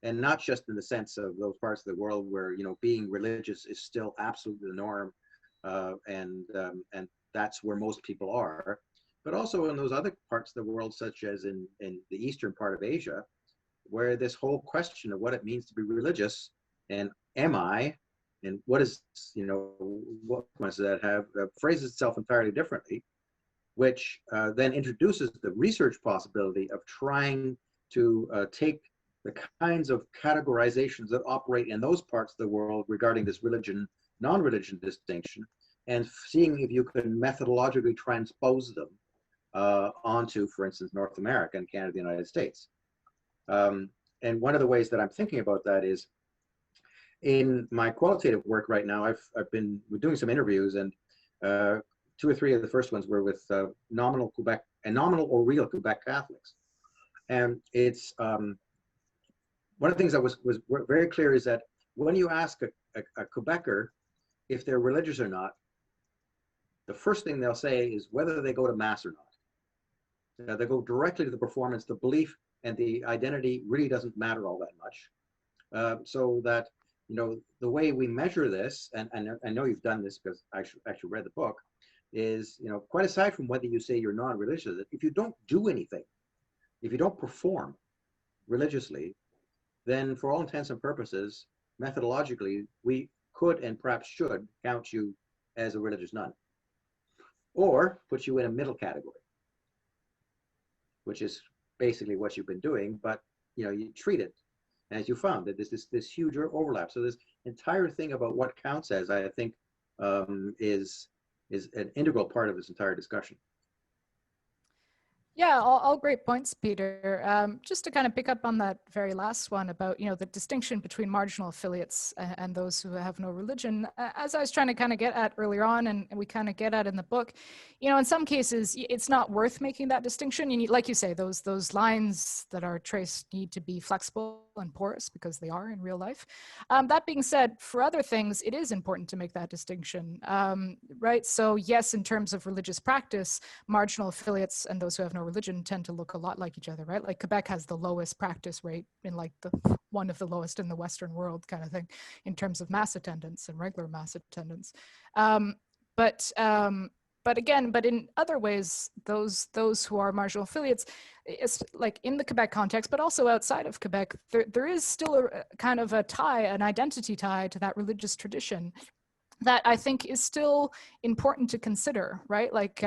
And not just in the sense of those parts of the world where, you know, being religious is still absolutely the norm, and that's where most people are, but also in those other parts of the world, such as in the eastern part of Asia, where this whole question of what it means to be religious and am I, and what is, you know, what must that have, phrases itself entirely differently, which then introduces the research possibility of trying to take the kinds of categorizations that operate in those parts of the world regarding this religion, non-religion distinction, and seeing if you can methodologically transpose them onto, for instance, North America and Canada, the United States. And one of the ways that I'm thinking about that is in my qualitative work right now, we're doing some interviews, and 2 or 3 of the first ones were with nominal or real Quebec Catholics. And it's, one of the things that was very clear is that when you ask a Quebecer if they're religious or not, the first thing they'll say is whether they go to Mass or not. They go directly to the performance. The belief and the identity really doesn't matter all that much. So that, you know, the way we measure this, and I know you've done this because I actually read the book, is, you know, quite aside from whether you say you're non-religious, if you don't do anything, if you don't perform religiously, then for all intents and purposes, methodologically, we could and perhaps should count you as a religious nun, or put you in a middle category, which is basically what you've been doing, but, you know, you treat it as you found that there's this huge overlap. So this entire thing about what counts as, I think, is an integral part of this entire discussion.
Yeah, all great points, Peter. Just to kind of pick up on that very last one about, you know, the distinction between marginal affiliates and those who have no religion, as I was trying to kind of get at earlier on, and we kind of get at in the book, you know, in some cases, it's not worth making that distinction. You need, like you say, those lines that are traced need to be flexible and porous because they are in real life. That being said, for other things, it is important to make that distinction, right? So yes, in terms of religious practice, marginal affiliates and those who have no religion tend to look a lot like each other, right? Like Quebec has the lowest practice rate in like one of the lowest in the Western world kind of thing in terms of mass attendance and regular mass attendance. But in other ways, those who are marginal affiliates, it's like in the Quebec context, but also outside of Quebec, there is still a kind of a tie, an identity tie to that religious tradition that I think is still important to consider, right? Like,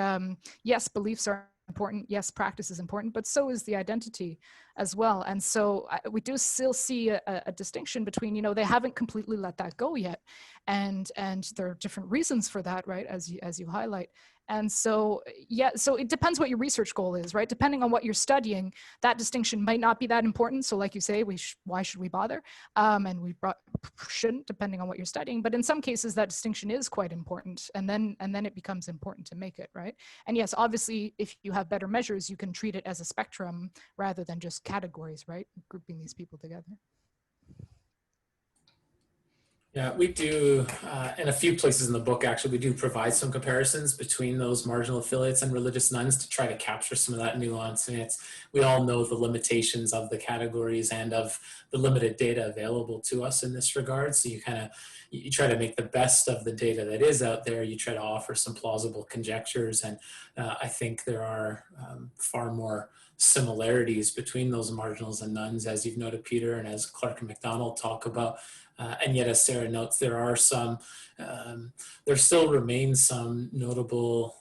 yes, beliefs are important, yes, practice is important, but so is the identity as well. And so we do still see a distinction between, you know, they haven't completely let that go yet. And there are different reasons for that, right, as you highlight. And so, yeah, so it depends what your research goal is, right? Depending on what you're studying, that distinction might not be that important. So like you say, why should we bother? And we shouldn't, depending on what you're studying. But in some cases, that distinction is quite important. And then it becomes important to make it, right? And yes, obviously, if you have better measures, you can treat it as a spectrum rather than just categories, right? Grouping these people together.
Yeah, we do, in a few places in the book, actually, we do provide some comparisons between those marginal affiliates and religious nuns to try to capture some of that nuance. And we all know the limitations of the categories and of the limited data available to us in this regard. So you try to make the best of the data that is out there. You try to offer some plausible conjectures. And I think there are far more similarities between those marginals and nuns, as you've noted, Peter, and as Clark and McDonald talk about. And yet, as Sarah notes, there are some, there still remains some notable,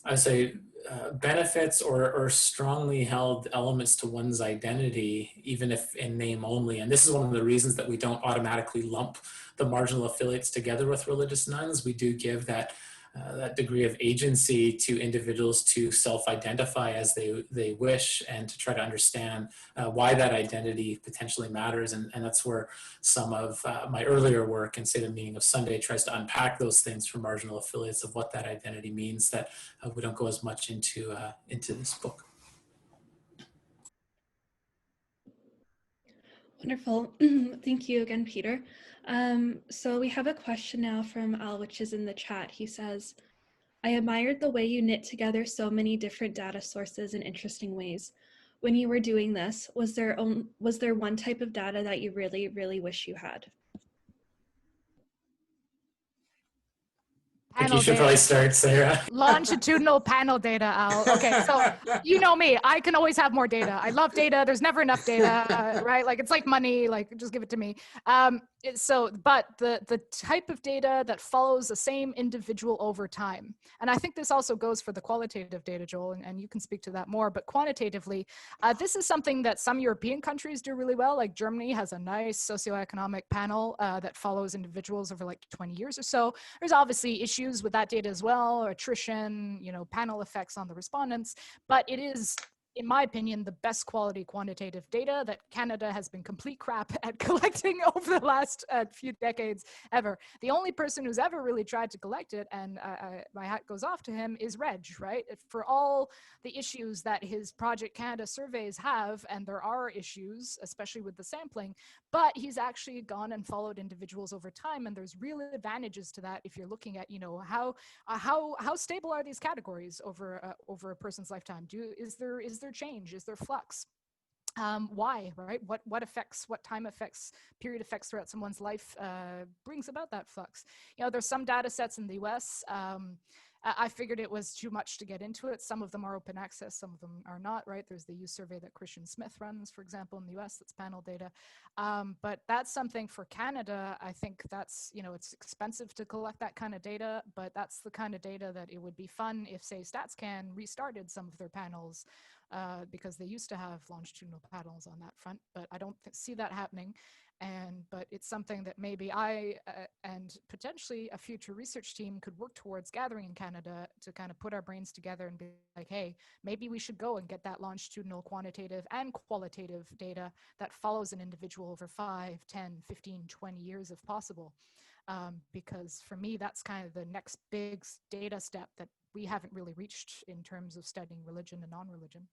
I say, benefits or strongly held elements to one's identity, even if in name only. And this is one of the reasons that we don't automatically lump the marginal affiliates together with religious nuns. We do give that that degree of agency to individuals to self-identify as they wish, and to try to understand why that identity potentially matters. And that's where some of my earlier work in Say the Meaning of Sunday tries to unpack those things for marginal affiliates of what that identity means that we don't go as much into this book.
Wonderful. Thank you again, Peter. So we have a question now from Al, which is in the chat. He says, I admired the way you knit together so many different data sources in interesting ways. When you were doing this, was there one type of data that you really, really wish you had?
I think you should probably start, Sarah.
Longitudinal panel data, Al. Okay, so you know me, I can always have more data. I love data. There's never enough data, right? Like it's like money, like just give it to me. But the type of data that follows the same individual over time. And I think this also goes for the qualitative data, Joel, and you can speak to that more, but quantitatively, this is something that some European countries do really well. Like Germany has a nice socioeconomic panel that follows individuals over like 20 years or so. There's obviously issues with that data as well, attrition, panel effects on the respondents, but it is, in my opinion, the best quality quantitative data that Canada has been complete crap at collecting over the last few decades ever. The only person who's ever really tried to collect it, and my hat goes off to him, is Reg, right? For all the issues that his Project Canada surveys have, and there are issues, especially with the sampling, but he's actually gone and followed individuals over time, and there's real advantages to that if you're looking at, how stable are these categories over a person's lifetime? Is there change? Is there flux? Why, right? What effects, what time effects, period effects throughout someone's life brings about that flux? There's some data sets in the US. I figured it was too much to get into it. Some of them are open access, some of them are not, right? There's the youth survey that Christian Smith runs, for example, in the US, that's panel data. But that's something for Canada. I think that's, it's expensive to collect that kind of data, but that's the kind of data that it would be fun if, say, StatsCan restarted some of their panels, because they used to have longitudinal panels on that front, but I don't see that happening. But it's something that maybe I and potentially a future research team could work towards gathering in Canada to kind of put our brains together and be like, hey, maybe we should go and get that longitudinal quantitative and qualitative data that follows an individual over 5, 10, 15, 20 years if possible. Because for me, that's kind of the next big data step that we haven't really reached in terms of studying religion and non-religion.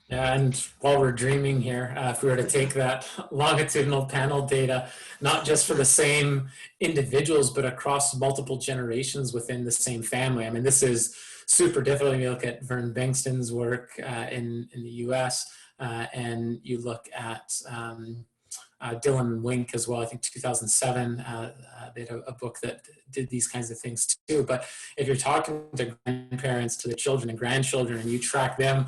Yeah, and while we're dreaming here, if we were to take that longitudinal panel data, not just for the same individuals, but across multiple generations within the same family. I mean, this is super difficult. You look at Vern Bengston's work in the US, and you look at Dylan Wink as well. I think 2007, they had a book that did these kinds of things too. But if you're talking to grandparents, to the children and grandchildren, and you track them,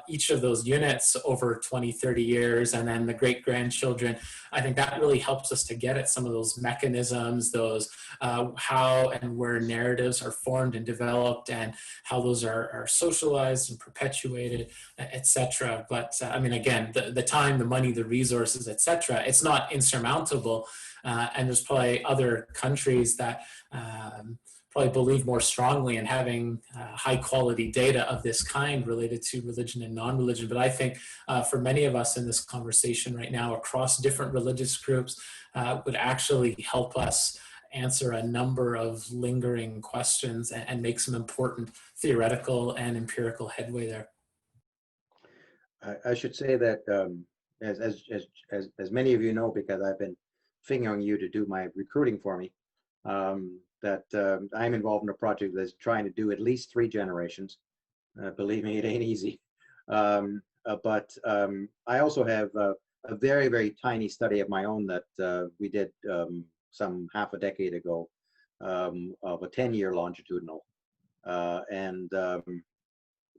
each of those units over 20, 30 years, and then the great-grandchildren, I think that really helps us to get at some of those mechanisms, those how and where narratives are formed and developed, and how those are socialized and perpetuated, etc. But I mean, again, the time, the money, the resources, etc. It's not insurmountable, and there's probably other countries that probably believe more strongly in having high quality data of this kind related to religion and non-religion. But I think for many of us in this conversation right now across different religious groups would actually help us answer a number of lingering questions and make some important theoretical and empirical headway there.
I should say that as many of you know, because I've been fingering you to do my recruiting for me, that I'm involved in a project that's trying to do at least 3 generations. Believe me, it ain't easy. But I also have a very, very tiny study of my own that we did some half a decade ago of a 10-year longitudinal.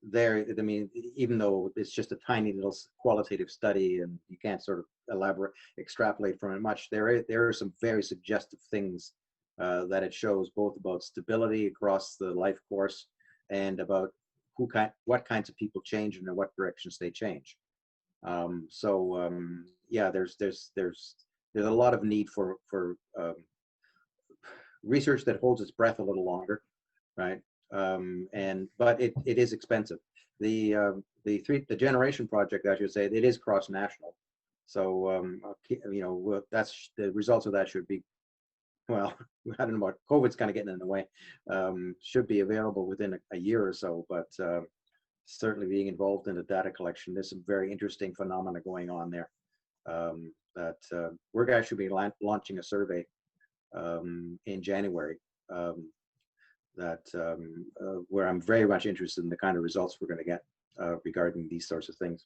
there, I mean, even though it's just a tiny little qualitative study and you can't sort of extrapolate from it much, there are some very suggestive things that it shows, both about stability across the life course and about what kinds of people change and in what directions they change. Yeah, there's a lot of need for research that holds its breath a little longer, right? But it is expensive. The generation project, I should say, it is cross-national. So you know, that's the results of that should be, well, I don't know about COVID's kind of getting in the way. Should be available within a year or so, but certainly being involved in the data collection, there's some very interesting phenomena going on there. That we're actually be launching a survey in January where I'm very much interested in the kind of results we're going to get regarding these sorts of things.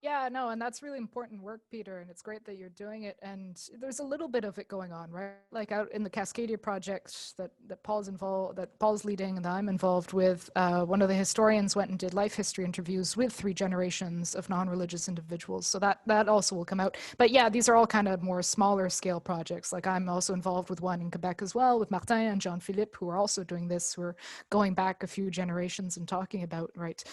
Yeah, no, and that's really important work, Peter, and it's great that you're doing it. And there's a little bit of it going on, right? Like out in the Cascadia project that Paul's leading and that I'm involved with, one of the historians went and did life history interviews with 3 generations of non-religious individuals. So that also will come out. But yeah, these are all kind of more smaller scale projects. Like I'm also involved with one in Quebec as well with Martin and Jean-Philippe, who are also doing this, who are going back a few generations and talking about, right,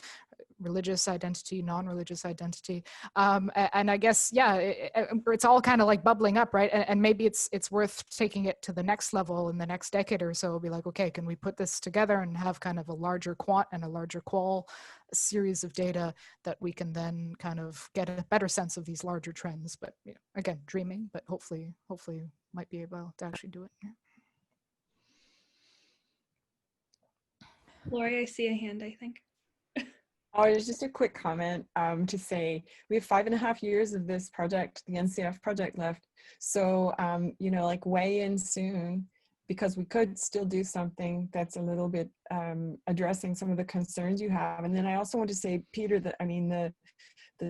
religious identity, non-religious identity, and I guess, yeah, it's all kind of like bubbling up, right? And maybe it's worth taking it to the next level in the next decade or so. Be like, okay, can we put this together and have kind of a larger quant and a larger qual series of data that we can then kind of get a better sense of these larger trends? But you know, again, dreaming, but hopefully might be able to actually do it. Yeah.
Lori, I see a hand, I think.
Oh, it's just a quick comment to say we have 5.5 years of this project, the NCF project left. So, you know, like weigh in soon, because we could still do something that's a little bit addressing some of the concerns you have. And then I also want to say, Peter, that I mean, the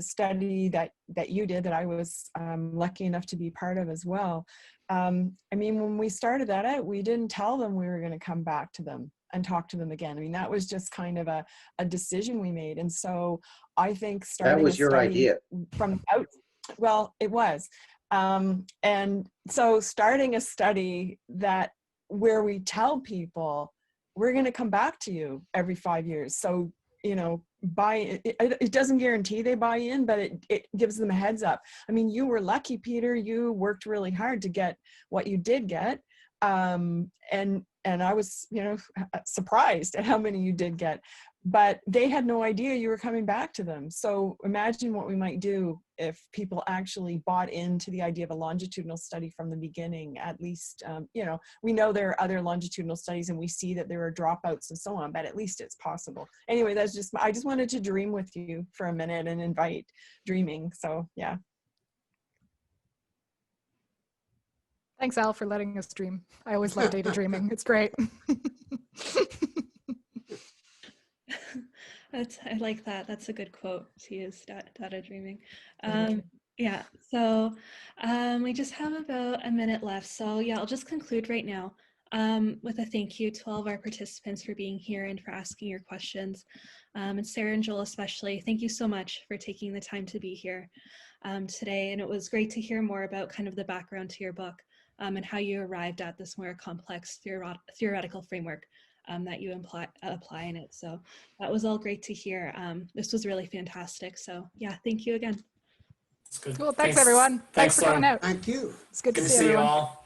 study that you did that I was lucky enough to be part of as well. I mean, when we started that out, we didn't tell them we were going to come back to them and talk to them again. I mean, that was just kind of a decision we made. And so I think starting
that was your idea
from out, well, it was. And so starting a study where we tell people we're going to come back to you every 5 years. So, you know, it doesn't guarantee they buy in, but it gives them a heads up. I mean, you were lucky, Peter, you worked really hard to get what you did get. And I was, you know, surprised at how many you did get, but they had no idea you were coming back to them. So imagine what we might do if people actually bought into the idea of a longitudinal study from the beginning. At least, you know, we know there are other longitudinal studies and we see that there are dropouts and so on, but at least it's possible. Anyway, I just wanted to dream with you for a minute and invite dreaming. So yeah.
Thanks, Al, for letting us dream. I always love data dreaming. It's great.
I like that. That's a good quote to use, data dreaming. Yeah, so we just have about a minute left. So yeah, I'll just conclude right now with a thank you to all of our participants for being here and for asking your questions. And Sarah and Joel especially, thank you so much for taking the time to be here today. And it was great to hear more about kind of the background to your book and how you arrived at this more complex theoretical framework that you apply in it. So that was all great to hear. This was really fantastic. So yeah, thank you again.
That's good.
Cool. Thanks everyone. Thanks for coming out.
Thank you.
It's good to see
you
everyone.
all.